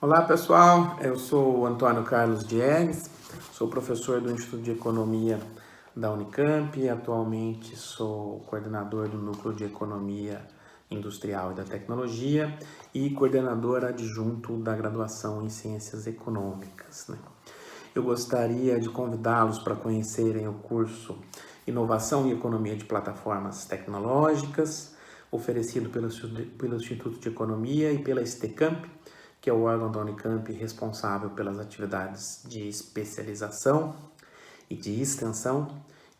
Olá pessoal, eu sou o Antônio Carlos Diegues, sou professor do Instituto de Economia da Unicamp e atualmente sou coordenador do Núcleo de Economia Industrial e da Tecnologia e coordenador adjunto da graduação em Ciências Econômicas, né? Eu gostaria de convidá-los para conhecerem o curso Inovação e Economia de Plataformas Tecnológicas, oferecido pelo Instituto de Economia e pela STCamp, que é o órgão da Unicamp responsável pelas atividades de especialização e de extensão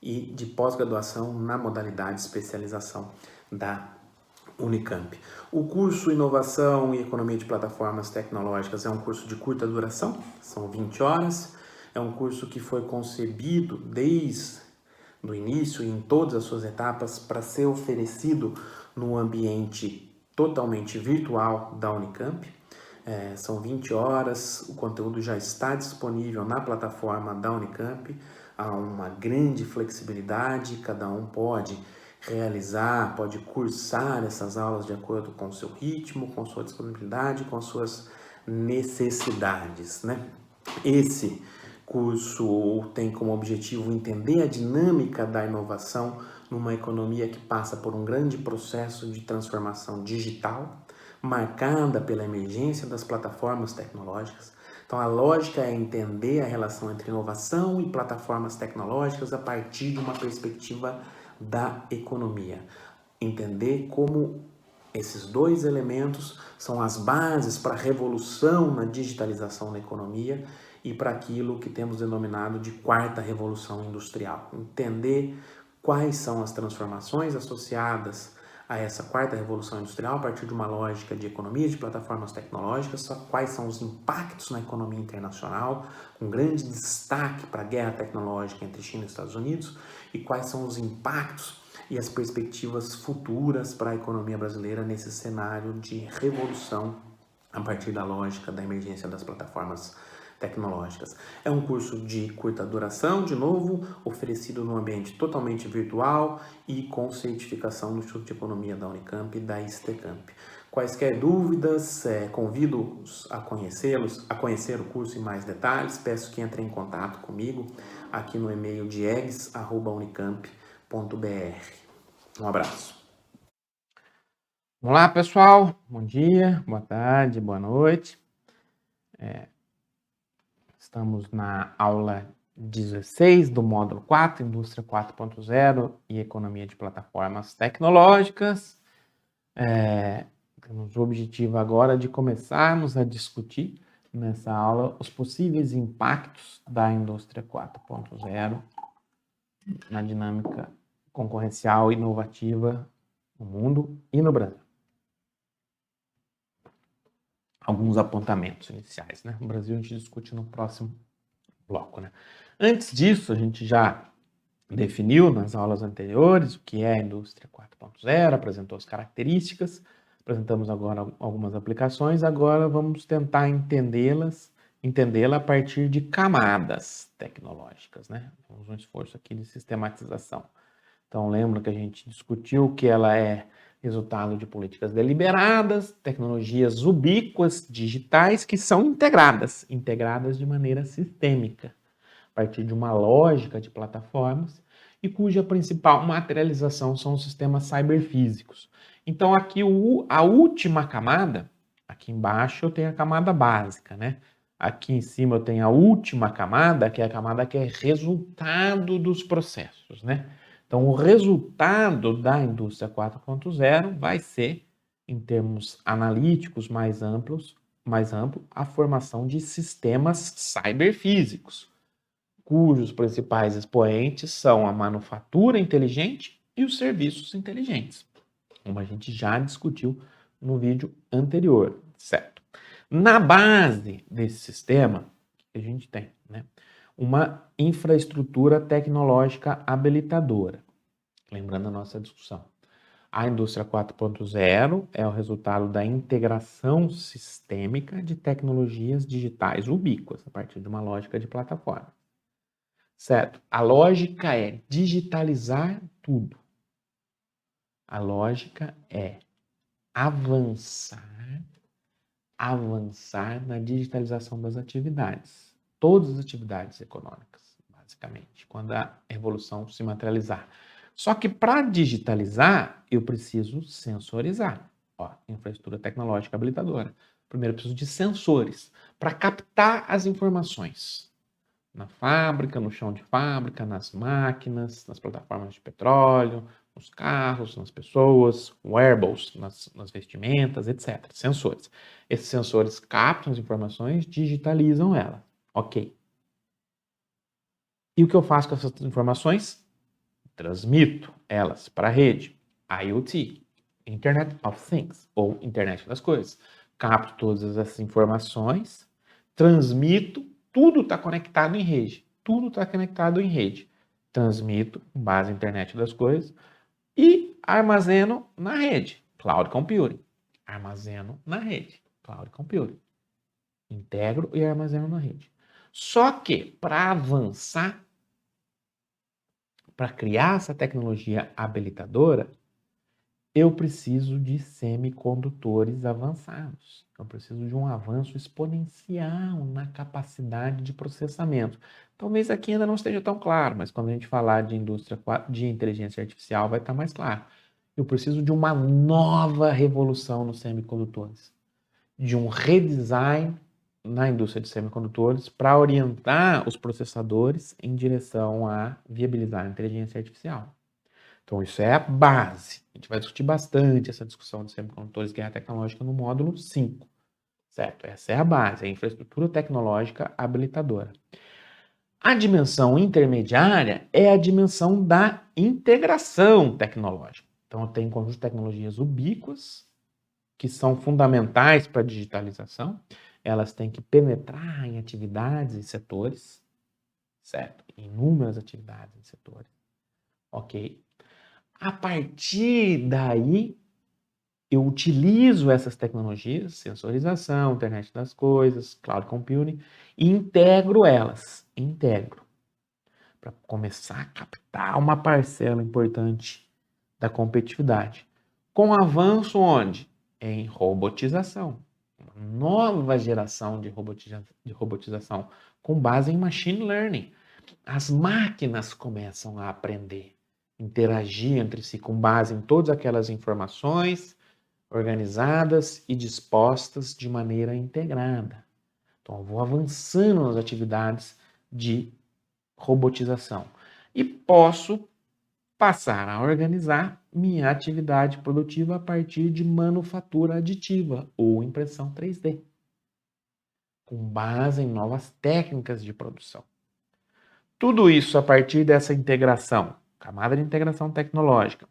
e de pós-graduação na modalidade de especialização da Unicamp. O curso Inovação e Economia de Plataformas Tecnológicas é um curso de curta duração, são 20 horas, é um curso que foi concebido desde o início e em todas as suas etapas para ser oferecido no ambiente totalmente virtual da Unicamp. São 20 horas, o conteúdo já está disponível na plataforma da Unicamp, há uma grande flexibilidade, cada um pode realizar, pode cursar essas aulas de acordo com o seu ritmo, com sua disponibilidade, com as suas necessidades, né? Esse curso tem como objetivo entender a dinâmica da inovação numa economia que passa por um grande processo de transformação digital, marcada pela emergência das plataformas tecnológicas. Então, a lógica é entender a relação entre inovação e plataformas tecnológicas a partir de uma perspectiva da economia. Entender como esses dois elementos são as bases para a revolução na digitalização da economia e para aquilo que temos denominado de quarta revolução industrial. Entender quais são as transformações associadas a essa quarta revolução industrial a partir de uma lógica de economia de plataformas tecnológicas, quais são os impactos na economia internacional, com grande destaque para a guerra tecnológica entre China e Estados Unidos, e quais são os impactos e as perspectivas futuras para a economia brasileira nesse cenário de revolução a partir da lógica da emergência das plataformas tecnológicas. É um curso de curta duração, de novo, oferecido num ambiente totalmente virtual e com certificação do Instituto de Economia da Unicamp e da STCamp. Quaisquer dúvidas, convido-os a conhecê-los, a conhecer o curso em mais detalhes. Peço que entrem em contato comigo aqui no e-mail diegues@unicamp.br. Um abraço. Olá, pessoal. Bom dia, boa tarde, boa noite. Estamos na aula 16 do módulo 4, Indústria 4.0 e Economia de Plataformas Tecnológicas. Temos o objetivo agora de começarmos a discutir nessa aula os possíveis impactos da Indústria 4.0 na dinâmica concorrencial e inovativa no mundo e no Brasil. Alguns apontamentos iniciais, né? O Brasil a gente discute no próximo bloco, né? Antes disso, a gente já definiu nas aulas anteriores o que é a indústria 4.0, apresentou as características, apresentamos agora algumas aplicações, agora vamos tentar entendê-la a partir de camadas tecnológicas, né? Temos um esforço aqui de sistematização. Então, lembra que a gente discutiu que ela é resultado de políticas deliberadas, tecnologias ubíquas, digitais, que são integradas de maneira sistêmica, a partir de uma lógica de plataformas, e cuja principal materialização são os sistemas cyberfísicos. Então, aqui a última camada, aqui embaixo eu tenho a camada básica, né? Aqui em cima eu tenho a última camada, que é a camada que é resultado dos processos, né? Então, o resultado da indústria 4.0 vai ser, em termos analíticos mais amplo, a formação de sistemas cyberfísicos, cujos principais expoentes são a manufatura inteligente e os serviços inteligentes, como a gente já discutiu no vídeo anterior, certo? Na base desse sistema, a gente tem, né, uma infraestrutura tecnológica habilitadora. Lembrando a nossa discussão. A indústria 4.0 é o resultado da integração sistêmica de tecnologias digitais ubíquas, a partir de uma lógica de plataforma. Certo? A lógica é digitalizar tudo. A lógica é avançar avançar na digitalização das atividades, todas as atividades econômicas, basicamente, quando a revolução se materializar. Só que para digitalizar, eu preciso sensorizar. Ó, infraestrutura tecnológica habilitadora. Primeiro, eu preciso de sensores para captar as informações na fábrica, no chão de fábrica, nas máquinas, nas plataformas de petróleo, nos carros, nas pessoas, wearables, nas vestimentas, etc. Sensores. Esses sensores captam as informações, digitalizam elas. Ok. E o que eu faço com essas informações? Transmito elas para a rede. IoT, Internet of Things, ou Internet das Coisas. Capto todas essas informações, transmito, tudo está conectado em rede. Tudo está conectado em rede. Transmito com base na Internet das Coisas e armazeno na rede. Cloud Computing. Armazeno na rede. Cloud Computing. Integro e armazeno na rede. Só que, para avançar, para criar essa tecnologia habilitadora, eu preciso de semicondutores avançados. Eu preciso de um avanço exponencial na capacidade de processamento. Talvez aqui ainda não esteja tão claro, mas quando a gente falar de indústria de inteligência artificial vai estar mais claro. Eu preciso de uma nova revolução nos semicondutores, de um redesign na indústria de semicondutores para orientar os processadores em direção a viabilizar a inteligência artificial. Então, isso é a base. A gente vai discutir bastante essa discussão de semicondutores e guerra tecnológica no módulo 5, certo? Essa é a base, a infraestrutura tecnológica habilitadora. A dimensão intermediária é a dimensão da integração tecnológica. Então, eu tenho um conjunto de tecnologias ubíquas, que são fundamentais para a digitalização. Elas têm que penetrar em atividades e setores, certo? Inúmeras atividades e setores. Ok? A partir daí, eu utilizo essas tecnologias, sensorização, internet das coisas, cloud computing, e integro elas. Integro. Para começar a captar uma parcela importante da competitividade. Com avanço onde? Em robotização. Uma nova geração de robotização com base em machine learning. As máquinas começam a aprender, interagir entre si com base em todas aquelas informações organizadas e dispostas de maneira integrada. Então, eu vou avançando nas atividades de robotização e posso passar a organizar minha atividade produtiva a partir de manufatura aditiva ou impressão 3D, com base em novas técnicas de produção. Tudo isso a partir dessa integração, camada de integração tecnológica,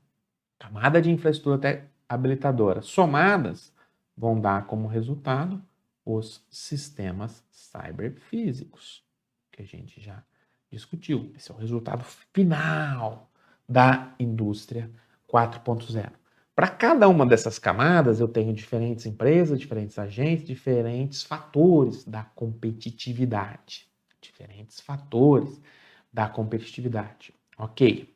camada de infraestrutura habilitadora, somadas, vão dar como resultado os sistemas cyberfísicos, que a gente já discutiu. Esse é o resultado final da indústria 4.0. Para cada uma dessas camadas, eu tenho diferentes empresas, diferentes agentes, diferentes fatores da competitividade. Diferentes fatores da competitividade. Ok.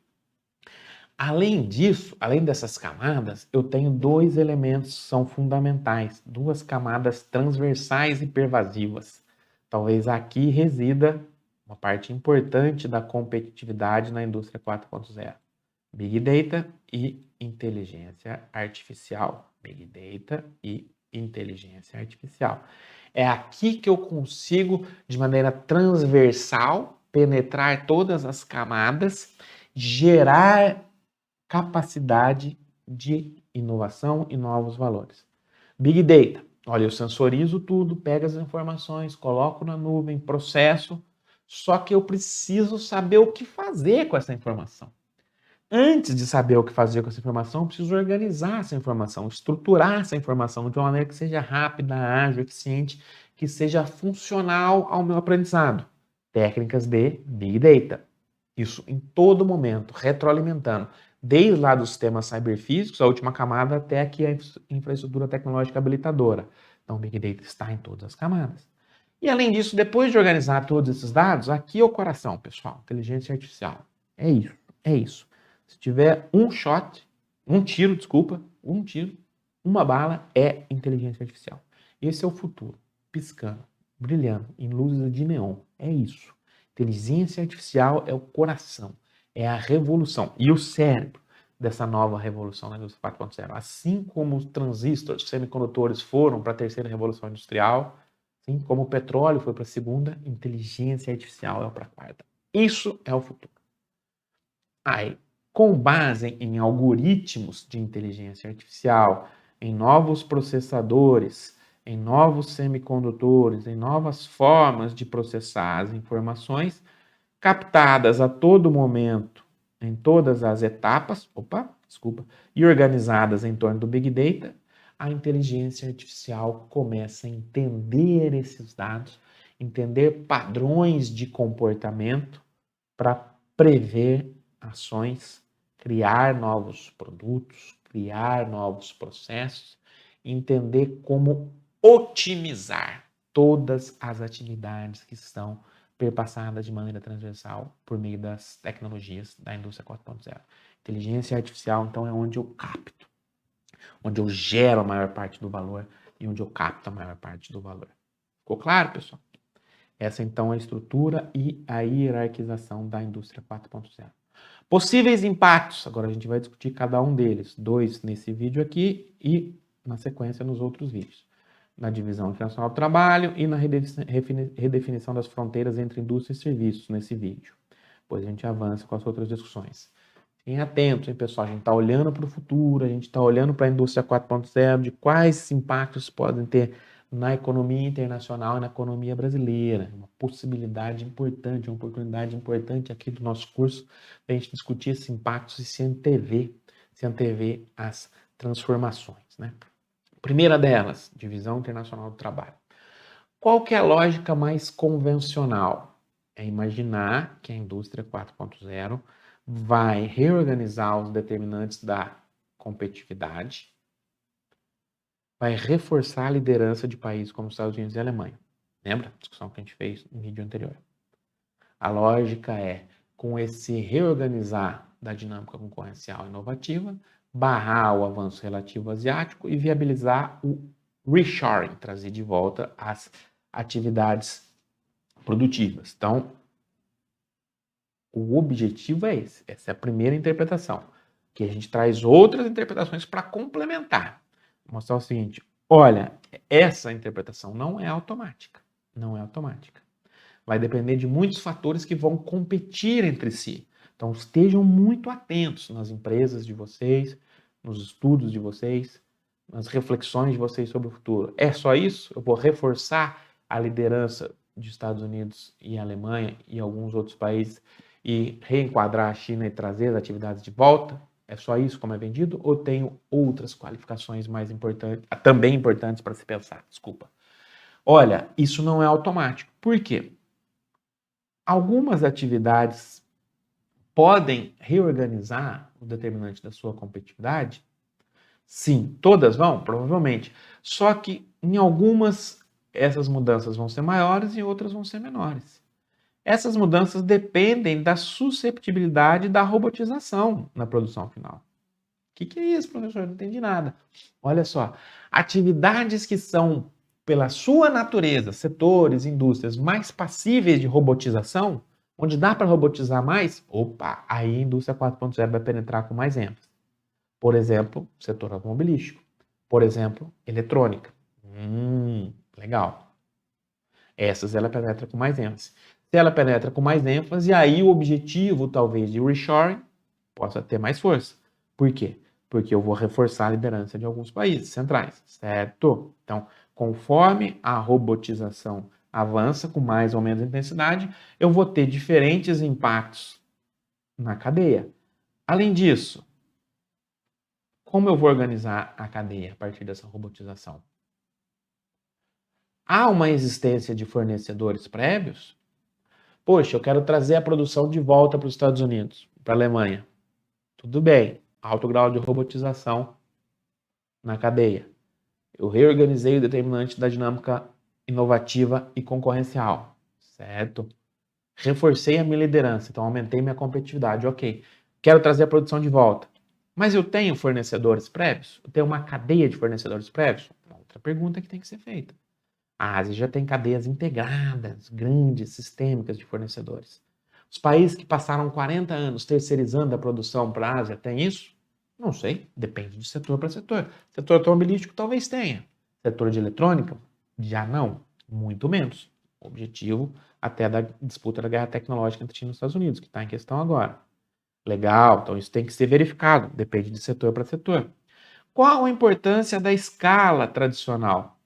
Além disso, além dessas camadas, eu tenho dois elementos que são fundamentais, duas camadas transversais e pervasivas. Talvez aqui resida uma parte importante da competitividade na indústria 4.0. Big Data e inteligência artificial. Big Data e inteligência artificial. É aqui que eu consigo, de maneira transversal, penetrar todas as camadas, gerar capacidade de inovação e novos valores. Big Data. Olha, eu sensorizo tudo, pego as informações, coloco na nuvem, processo, só que eu preciso saber o que fazer com essa informação. Antes de saber o que fazer com essa informação, eu preciso organizar essa informação, estruturar essa informação de uma maneira que seja rápida, ágil, eficiente, que seja funcional ao meu aprendizado. Técnicas de Big Data. Isso em todo momento, retroalimentando. Desde lá dos sistemas cyberfísicos, a última camada, até aqui a infraestrutura tecnológica habilitadora. Então, o Big Data está em todas as camadas. E além disso, depois de organizar todos esses dados, aqui é o coração, pessoal. Inteligência artificial. É isso, é isso. Se tiver um tiro, uma bala, é inteligência artificial. Esse é o futuro, piscando, brilhando em luzes de neon. É isso. Inteligência artificial é o coração, é a revolução. E o cérebro dessa nova revolução na indústria 4.0. Assim como os transistores, os semicondutores foram para a terceira revolução industrial, assim como o petróleo foi para a segunda, inteligência artificial é para a quarta. Isso é o futuro. Aí, com base em algoritmos de inteligência artificial, em novos processadores, em novos semicondutores, em novas formas de processar as informações, captadas a todo momento, em todas as etapas, e organizadas em torno do Big Data, a inteligência artificial começa a entender esses dados, entender padrões de comportamento para prever ações, criar novos produtos, criar novos processos, entender como otimizar todas as atividades que estão perpassadas de maneira transversal por meio das tecnologias da indústria 4.0. Inteligência artificial, então, é onde eu capto, onde eu gero a maior parte do valor e onde eu capto a maior parte do valor. Ficou claro, pessoal? Essa, então, é a estrutura e a hierarquização da indústria 4.0. Possíveis impactos, agora a gente vai discutir cada um deles, 2 nesse vídeo aqui e na sequência nos outros vídeos. Na divisão internacional do trabalho e na redefinição das fronteiras entre indústria e serviços nesse vídeo. Depois a gente avança com as outras discussões. Fiquem atentos, hein, pessoal? A gente está olhando para o futuro, a gente está olhando para a indústria 4.0, de quais impactos podem ter na economia internacional e na economia brasileira. Uma possibilidade importante, uma oportunidade importante aqui do nosso curso, para a gente discutir esses impactos e se antever as transformações, né? Primeira delas, divisão internacional do trabalho. Qual que é a lógica mais convencional? É imaginar que a indústria 4.0 vai reorganizar os determinantes da competitividade, vai reforçar a liderança de países como os Estados Unidos e a Alemanha. Lembra a discussão que a gente fez no vídeo anterior? A lógica é, com esse reorganizar da dinâmica concorrencial inovativa, barrar o avanço relativo asiático e viabilizar o reshoring, trazer de volta as atividades produtivas. Então, o objetivo é esse. Essa é a primeira interpretação. Que a gente traz outras interpretações para complementar. Vou mostrar o seguinte, olha, essa interpretação não é automática. Não é automática. Vai depender de muitos fatores que vão competir entre si. Então, estejam muito atentos nas empresas de vocês, nos estudos de vocês, nas reflexões de vocês sobre o futuro. É só isso? Eu vou reforçar a liderança dos Estados Unidos e Alemanha e alguns outros países e reenquadrar a China e trazer as atividades de volta? É só isso como é vendido? Ou tenho outras qualificações mais importantes, também importantes para se pensar? Desculpa. Olha, isso não é automático. Por quê? Algumas atividades podem reorganizar o determinante da sua competitividade? Sim. Todas vão? Provavelmente. Só que em algumas essas mudanças vão ser maiores e outras vão ser menores. Essas mudanças dependem da susceptibilidade da robotização na produção final. O que é isso, professor? Eu não entendi nada. Olha só, atividades que são, pela sua natureza, setores, indústrias mais passíveis de robotização, onde dá para robotizar mais, aí a indústria 4.0 vai penetrar com mais ênfase. Por exemplo, setor automobilístico. Por exemplo, eletrônica. Legal. Essas ela penetra com mais ênfase. Se ela penetra com mais ênfase, aí o objetivo, talvez, de reshoring possa ter mais força. Por quê? Porque eu vou reforçar a liderança de alguns países centrais, certo? Então, conforme a robotização avança com mais ou menos intensidade, eu vou ter diferentes impactos na cadeia. Além disso, como eu vou organizar a cadeia a partir dessa robotização? Há uma existência de fornecedores prévios? Poxa, eu quero trazer a produção de volta para os Estados Unidos, para a Alemanha. Tudo bem, alto grau de robotização na cadeia. Eu reorganizei o determinante da dinâmica inovativa e concorrencial, certo? Reforcei a minha liderança, então aumentei minha competitividade, ok. Quero trazer a produção de volta. Mas eu tenho fornecedores prévios? Eu tenho uma cadeia de fornecedores prévios? outra pergunta que tem que ser feita. A Ásia já tem cadeias integradas, grandes, sistêmicas de fornecedores. Os países que passaram 40 anos terceirizando a produção para a Ásia têm isso? Não sei, depende de setor para setor. Setor automobilístico talvez tenha. Setor de eletrônica, já não, muito menos. O objetivo até da disputa da guerra tecnológica entre China e Estados Unidos, que está em questão agora. Legal, então isso tem que ser verificado, depende de setor para setor. Qual a importância da escala tradicional?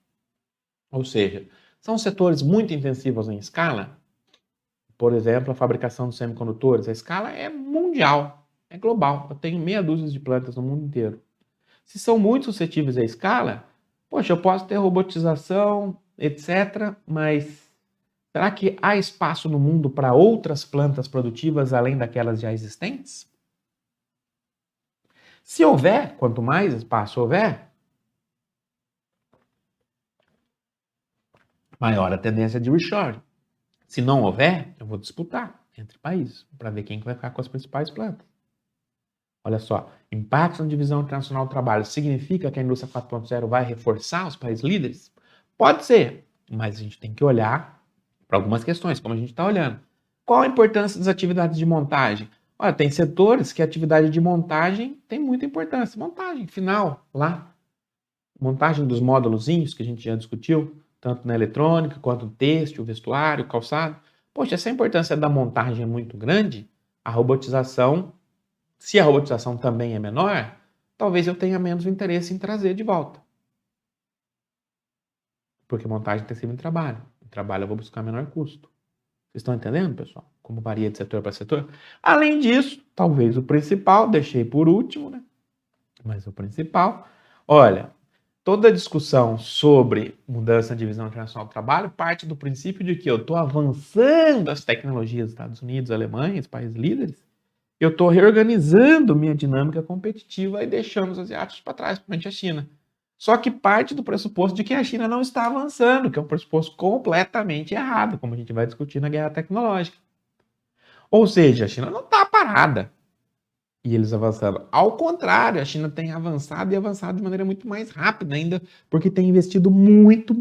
Ou seja, são setores muito intensivos em escala? Por exemplo, a fabricação de semicondutores. A escala é mundial, é global. Eu tenho meia dúzia de plantas no mundo inteiro. Se são muito suscetíveis à escala, poxa, eu posso ter robotização, etc., mas será que há espaço no mundo para outras plantas produtivas além daquelas já existentes? Se houver, quanto mais espaço houver, maior a tendência de reshoring. Se não houver, eu vou disputar entre países para ver quem vai ficar com as principais plantas. Olha só, impacto na divisão internacional do trabalho significa que a indústria 4.0 vai reforçar os países líderes? Pode ser, mas a gente tem que olhar para algumas questões, como a gente está olhando. Qual a importância das atividades de montagem? Olha, tem setores que a atividade de montagem tem muita importância. Montagem final, lá. Montagem dos módulozinhos que a gente já discutiu, tanto na eletrônica, quanto no têxtil, vestuário, calçado. Poxa, essa importância da montagem é muito grande, a robotização, se a robotização também é menor, talvez eu tenha menos interesse em trazer de volta. Porque montagem tem sido em trabalho. Em trabalho eu vou buscar menor custo. Vocês estão entendendo, pessoal? Como varia de setor para setor? Além disso, talvez o principal, deixei por último, né? Mas o principal, olha, toda a discussão sobre mudança na divisão internacional do trabalho parte do princípio de que eu estou avançando as tecnologias dos Estados Unidos, Alemanha, os países líderes, eu estou reorganizando minha dinâmica competitiva e deixando os asiáticos para trás, principalmente a China. Só que parte do pressuposto de que a China não está avançando, que é um pressuposto completamente errado, como a gente vai discutir na guerra tecnológica. Ou seja, a China não está parada. E eles avançando. Ao contrário, a China tem avançado e avançado de maneira muito mais rápida ainda, porque tem investido muito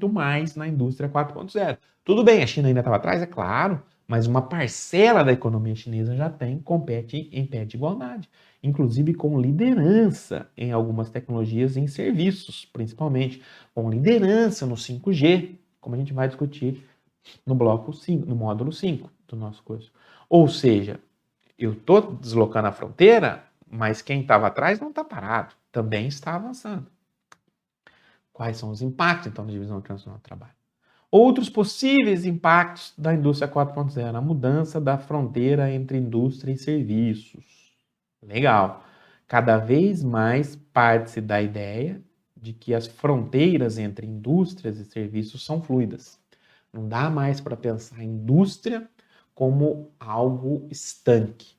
mais na indústria 4.0. Tudo bem, a China ainda estava atrás, é claro, mas uma parcela da economia chinesa já compete em pé de igualdade, inclusive com liderança em algumas tecnologias e em serviços, principalmente, com liderança no 5G, como a gente vai discutir no bloco 5, no módulo 5 do nosso curso. Ou seja, eu estou deslocando a fronteira, mas quem estava atrás não está parado, também está avançando. Quais são os impactos, então, da divisão internacional do trabalho? Outros possíveis impactos da indústria 4.0, a mudança da fronteira entre indústria e serviços. Legal. Cada vez mais parte-se da ideia de que as fronteiras entre indústrias e serviços são fluidas. Não dá mais para pensar a indústria como algo estanque.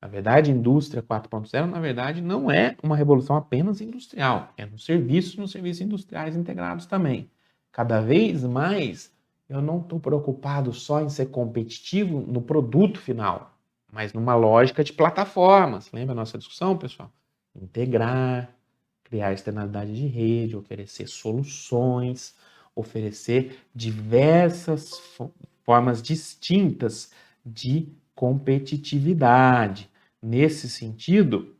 Na verdade, a indústria 4.0, na verdade, não é uma revolução apenas industrial, é nos serviços industriais integrados também. Cada vez mais, eu não estou preocupado só em ser competitivo no produto final, mas numa lógica de plataformas. Lembra a nossa discussão, pessoal? Integrar, criar externalidade de rede, oferecer soluções, oferecer diversas formas distintas de competitividade. Nesse sentido,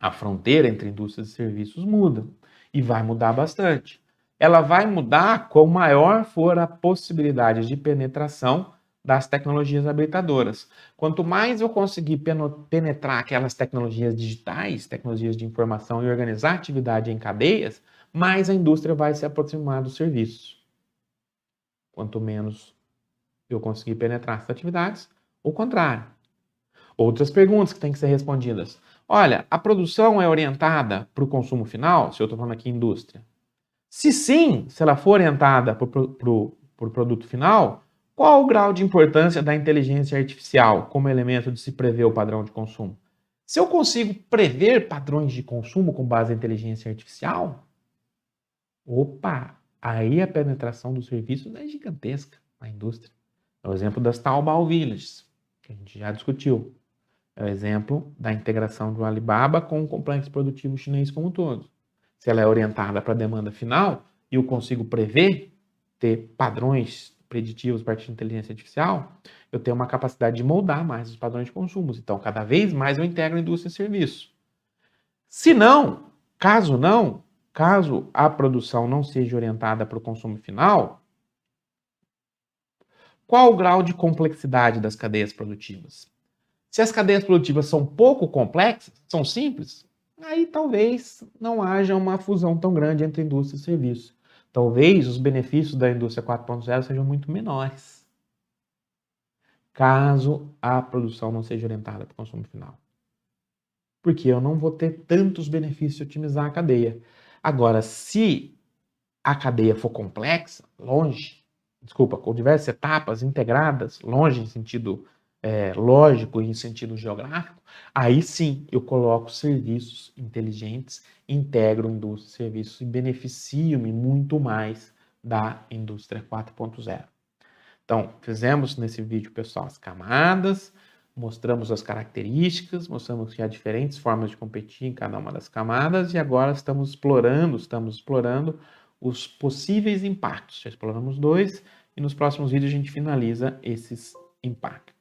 a fronteira entre indústrias e serviços muda e vai mudar bastante. Ela vai mudar quanto maior for a possibilidade de penetração das tecnologias habilitadoras. Quanto mais eu conseguir penetrar aquelas tecnologias digitais, tecnologias de informação e organizar a atividade em cadeias, mais a indústria vai se aproximar dos serviços. Quanto menos eu conseguir penetrar essas atividades, o contrário. Outras perguntas que têm que ser respondidas. Olha, a produção é orientada para o consumo final? Se eu estou falando aqui indústria. Se sim, se ela for orientada para o produto final, qual o grau de importância da inteligência artificial como elemento de se prever o padrão de consumo? Se eu consigo prever padrões de consumo com base em inteligência artificial, opa, aí a penetração dos serviços é gigantesca na indústria. É o exemplo das Taobao Villages, que a gente já discutiu. É o exemplo da integração do Alibaba com o complexo produtivo chinês como um todo. se ela é orientada para a demanda final e eu consigo prever, ter padrões preditivos a partir de inteligência artificial, eu tenho uma capacidade de moldar mais os padrões de consumo. Então, cada vez mais eu integro indústria e serviço. Se não, caso a produção não seja orientada para o consumo final, qual o grau de complexidade das cadeias produtivas? Se as cadeias produtivas são pouco complexas, são simples, aí talvez não haja uma fusão tão grande entre indústria e serviço. Talvez os benefícios da indústria 4.0 sejam muito menores, caso a produção não seja orientada para o consumo final. Porque eu não vou ter tantos benefícios de otimizar a cadeia. Agora, se a cadeia for complexa, com diversas etapas integradas, longe em sentido lógico e em sentido geográfico, aí sim eu coloco serviços inteligentes, integro indústria e serviços e beneficio-me muito mais da indústria 4.0. Então, fizemos nesse vídeo, pessoal, as camadas, mostramos as características, mostramos que há diferentes formas de competir em cada uma das camadas e agora estamos explorando os possíveis impactos. Já exploramos 2 e nos próximos vídeos a gente finaliza esses impactos.